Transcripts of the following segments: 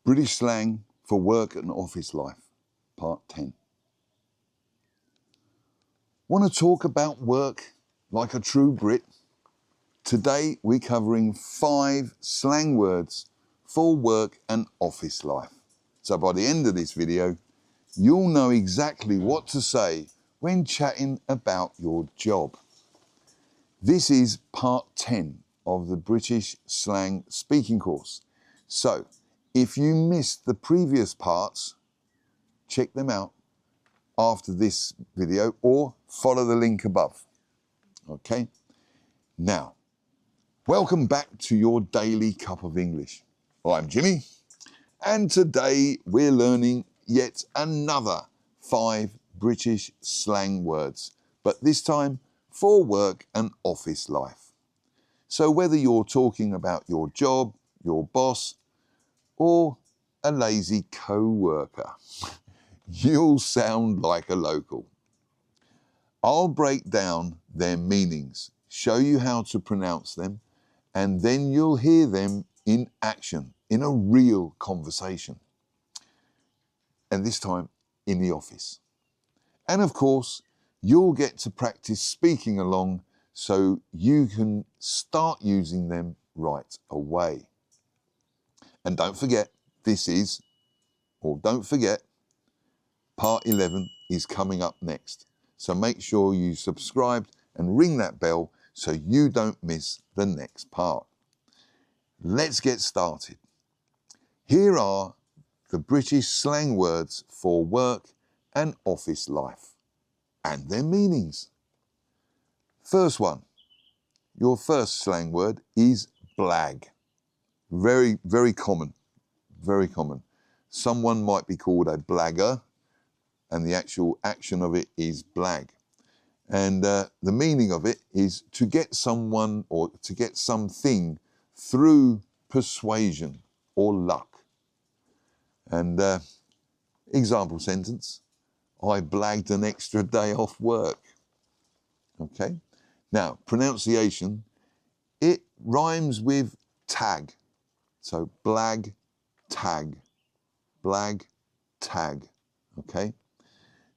British slang for work and office life, part 10. Want to talk about work like a true Brit? Today we're covering 5 slang words for work and office life. So by the end of this video, you'll know exactly what to say when chatting about your job. This is part 10 of the British slang speaking course. So if you missed the previous parts, check them out after this video or follow the link above. Okay? Now, welcome back to your daily cup of English. I'm Jimmy, and today we're learning yet another 5 British slang words, but this time for work and office life. So whether you're talking about your job, your boss, or a lazy co-worker, you'll sound like a local. I'll break down their meanings, show you how to pronounce them, and then you'll hear them in action, in a real conversation. And this time in the office. And of course, you'll get to practice speaking along so you can start using them right away. And don't forget, part 11 is coming up next. So make sure you subscribe and ring that bell so you don't miss the next part. Let's get started. Here are the British slang words for work and office life and their meanings. First one, your first slang word is blag. Very, very common, very common. Someone might be called a blagger, and the actual action of it is blag. And the meaning of it is to get someone or to get something through persuasion or luck. And example sentence, I blagged an extra day off work. Okay. Now, pronunciation, it rhymes with tag. So blag, tag, blag, tag. Okay.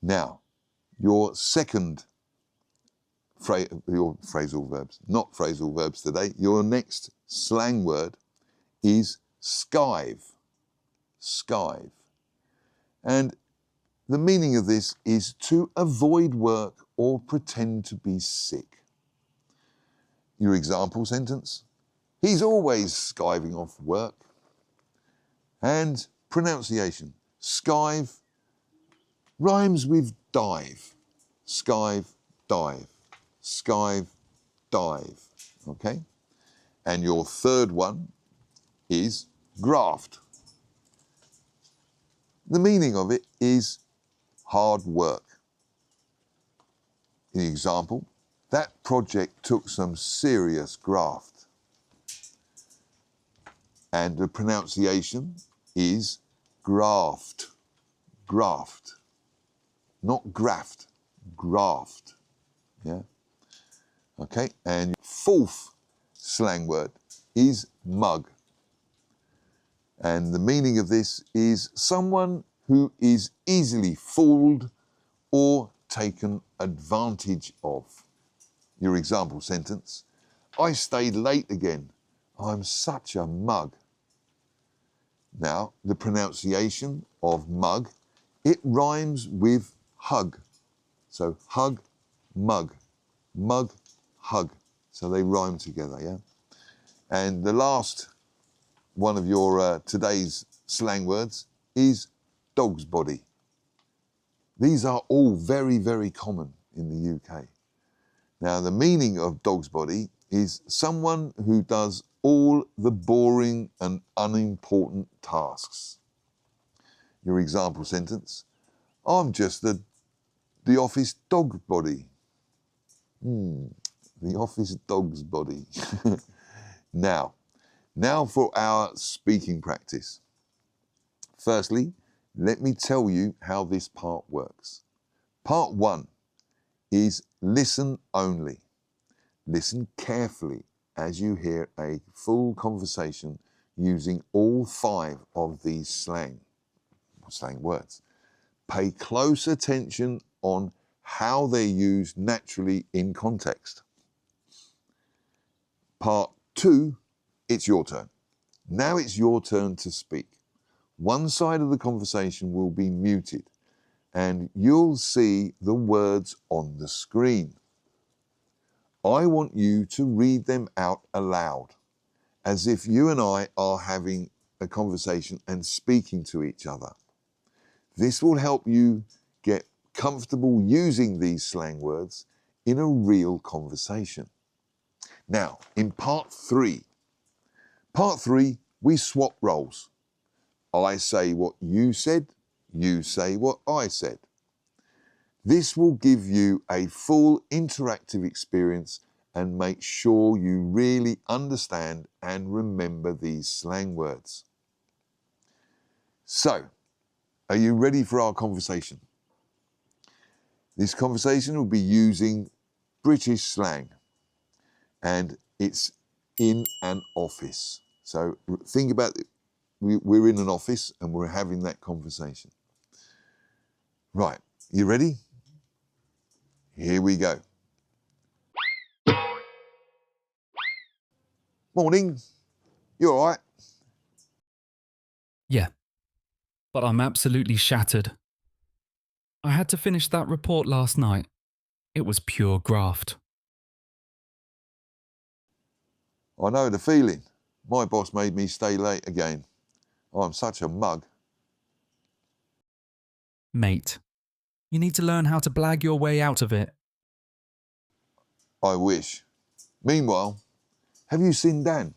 Now, your second your phrasal verbs, not phrasal verbs today. Your next slang word is skive. Skive. And the meaning of this is to avoid work or pretend to be sick. Your example sentence, he's always skiving off work. And pronunciation, skive rhymes with dive. Skive, dive. Skive, dive. Okay? And your third one is graft. The meaning of it is hard work. In the example, that project took some serious graft. And the pronunciation is graft. Graft. Not graft. Graft. Yeah? Okay, and fourth slang word is mug. And the meaning of this is someone who is easily fooled or taken advantage of. Your example sentence, I stayed late again. I'm such a mug. Now, the pronunciation of mug, it rhymes with hug. So hug, mug, mug, hug. So they rhyme together, yeah? And the last one of your today's slang words is dog's body. These are all very, very common in the UK. Now, the meaning of dog's body is someone who does all the boring and unimportant tasks. Your example sentence, I'm just the office dog body. The office dog's body. Now for our speaking practice. Firstly, let me tell you how this part works. Part 1 is listen only. Listen carefully as you hear a full conversation using all 5 of these slang words. Pay close attention on how they're used naturally in context. Part 2, it's your turn. Now it's your turn to speak. One side of the conversation will be muted and you'll see the words on the screen. I want you to read them out aloud, as if you and I are having a conversation and speaking to each other. This will help you get comfortable using these slang words in a real conversation. Now, in part 3, we swap roles. I say what you said, you say what I said. This will give you a full interactive experience and make sure you really understand and remember these slang words. So, are you ready for our conversation? This conversation will be using British slang, and it's in an office. So think about it. We're in an office and we're having that conversation. Right, you ready? Here we go. Morning. You all right? Yeah, but I'm absolutely shattered. I had to finish that report last night. It was pure graft. I know the feeling. My boss made me stay late again. I'm such a mug. Mate, you need to learn how to blag your way out of it. I wish. Meanwhile, have you seen Dan?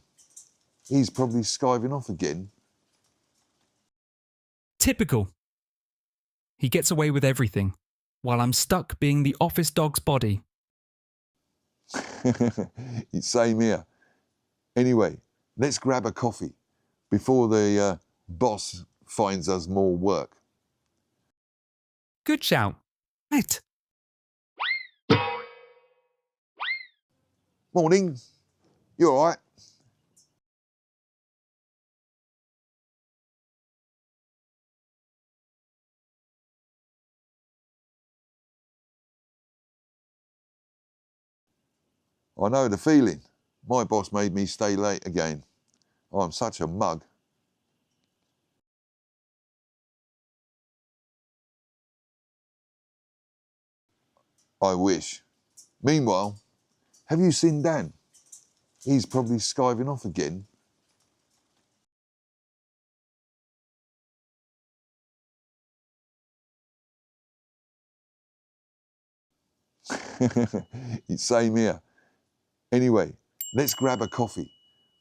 He's probably skiving off again. Typical. He gets away with everything, while I'm stuck being the office dog's body. It's same here. Anyway, let's grab a coffee before the boss finds us more work. Good shout. Mate. Morning. You all right? I know the feeling. My boss made me stay late again. I'm such a mug. I wish. Meanwhile, have you seen Dan? He's probably skiving off again. It's same here. Anyway, let's grab a coffee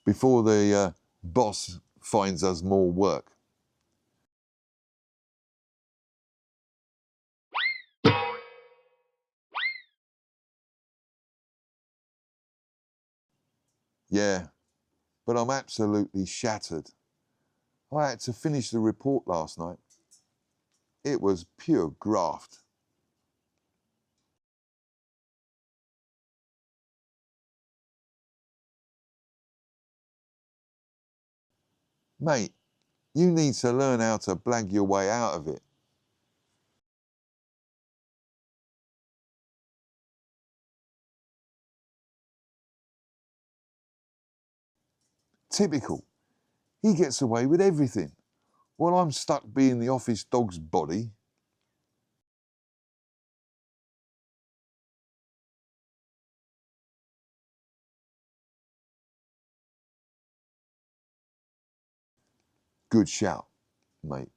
before the boss finds us more work. Yeah, but I'm absolutely shattered. I had to finish the report last night. It was pure graft. Mate, you need to learn how to blag your way out of it. Typical. He gets away with everything, while I'm stuck being the office dog's body. Good shout, mate.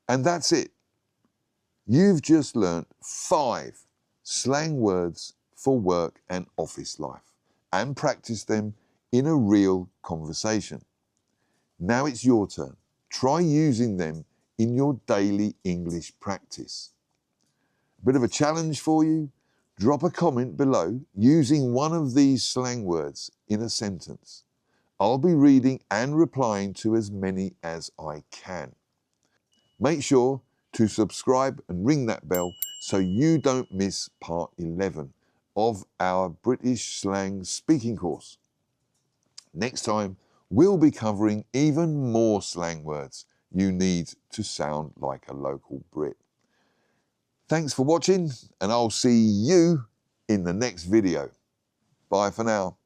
And that's it. You've just learnt 5 slang words for work and office life and practiced them in a real conversation. Now it's your turn. Try using them in your daily English practice. A bit of a challenge for you. Drop a comment below using one of these slang words in a sentence. I'll be reading and replying to as many as I can. Make sure to subscribe and ring that bell so you don't miss part 11 of our British slang speaking course. Next time, we'll be covering even more slang words you need to sound like a local Brit. Thanks for watching, and I'll see you in the next video. Bye for now.